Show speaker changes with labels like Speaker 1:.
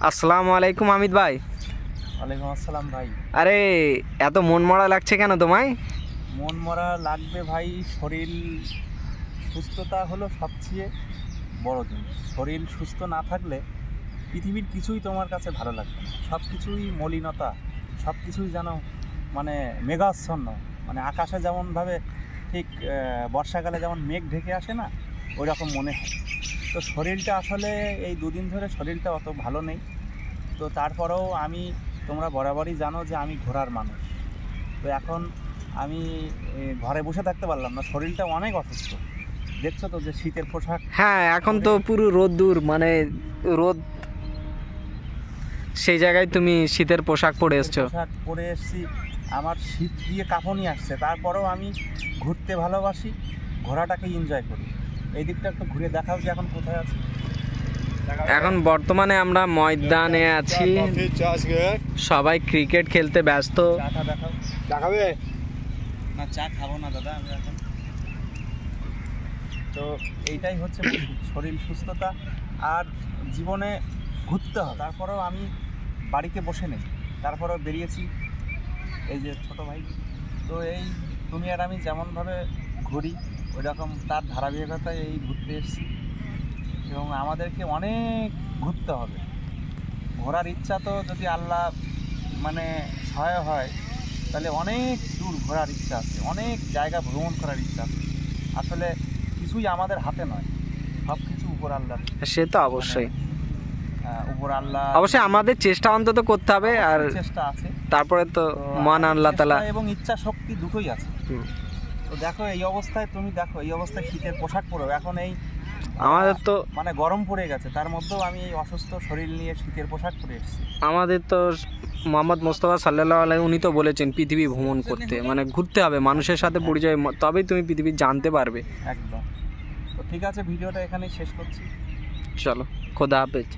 Speaker 1: আসসালামু আলাইকুম আমিদ ভাই।
Speaker 2: ওয়ালাইকুম আসসালাম ভাই।
Speaker 1: আরে এত মন মরা লাগছে কেন তোমায়?
Speaker 2: মন মরা লাগবে ভাই, শরীর সুস্থতা হলো সবচেয়ে বড় জিনিস। শরীর সুস্থ না থাকলে পৃথিবীর কিছুই তোমার কাছে ভালো লাগবে না। সব কিছুই মলিনতা, সব কিছুই যেন মানে মেঘাচ্ছন্ন, মানে আকাশে যেমনভাবে ঠিক বর্ষাকালে যেমন মেঘ ঢেকে আসে না, ওই রকম মনে হয়। তো শরীরটা আসলে এই দুদিন ধরে শরীরটা অত ভালো নেই। তো তারপরেও তোমরা বরাবরই জানো যে আমি ঘোরার মানুষ। তো এখন আমি ঘরে বসে থাকতে পারলাম না, শরীরটা অনেক অসুস্থ। দেখছো তো যে শীতের পোশাক।
Speaker 1: হ্যাঁ, এখন তো পুরো রোদ্দুর, মানে রোদ, সেই জায়গায় তুমি শীতের পোশাক পরে এসছো।
Speaker 2: পোশাক পরে এসছি, আমার শীত দিয়ে কাঁপুনি আসছে। তারপরেও আমি ঘুরতে ভালোবাসি, ঘোরাটাকে এনজয় করি। এই দিকটা একটু ঘুরে দেখাও যে এখন কোথায় আছি।
Speaker 1: এখন বর্তমানে আমরা ময়দানে আছি, সবাই ক্রিকেট খেলতে ব্যস্ত।
Speaker 2: চাটা দেখাও। চা খাবে না? চা খাবো না দাদা আমি এখন। তো এইটাই হচ্ছে শরীর সুস্থতা আর জীবনে ঘুরতে হয়। তারপরেও আমি বাড়িতে বসে নেই, তারপরেও বেরিয়েছি। এই যে ছোটো ভাই, তো এই তুমি আর আমি যেমনভাবে ঘুরি ওই রকম তার ধারাবাহিকতায় এই ঘুরতে এসেছি। এবং আমাদেরকে অনেক ঘুরতে হবে। ঘোরার ইচ্ছা তো যদি আল্লাহ মানে সহায় হয়, তাহলে অনেক দূর ঘোরার ইচ্ছা আছে, অনেক জায়গা ভ্রমণ করার ইচ্ছা আছে। আসলে কিছুই আমাদের হাতে নয়, সব কিছু উপর আল্লাহ।
Speaker 1: সে তো অবশ্যই,
Speaker 2: উপর আল্লাহ
Speaker 1: অবশ্যই আমাদের চেষ্টা অন্তত করতে হবে। আর
Speaker 2: চেষ্টা আছে,
Speaker 1: তারপরে তো মহান আল্লাহ তাআলা
Speaker 2: এবং ইচ্ছা শক্তি দুটোই আছে। তো দেখো এই অবস্থায়, তুমি দেখো এই অবস্থায় শীতের পোশাক পরো। এখন এই
Speaker 1: আমাদের তো
Speaker 2: মানে গরম পড়ে গেছে, তার মধ্যেও আমি এই অসুস্থ শরীর নিয়ে শীতের পোশাক পরে এসেছি।
Speaker 1: আমাদের তো মোহাম্মদ মুস্তাফা সাল্লাল্লাহু আলাইহি উনি তো বলেছেন পৃথিবী ভ্রমণ করতে, মানে ঘুরতে হবে, মানুষের সাথে পরিচয়, তবেই তুমি পৃথিবী জানতে পারবে।
Speaker 2: একদম। তো ঠিক আছে, ভিডিওটা এখানেই শেষ করছি।
Speaker 1: চলো, খোদা হাফেজ।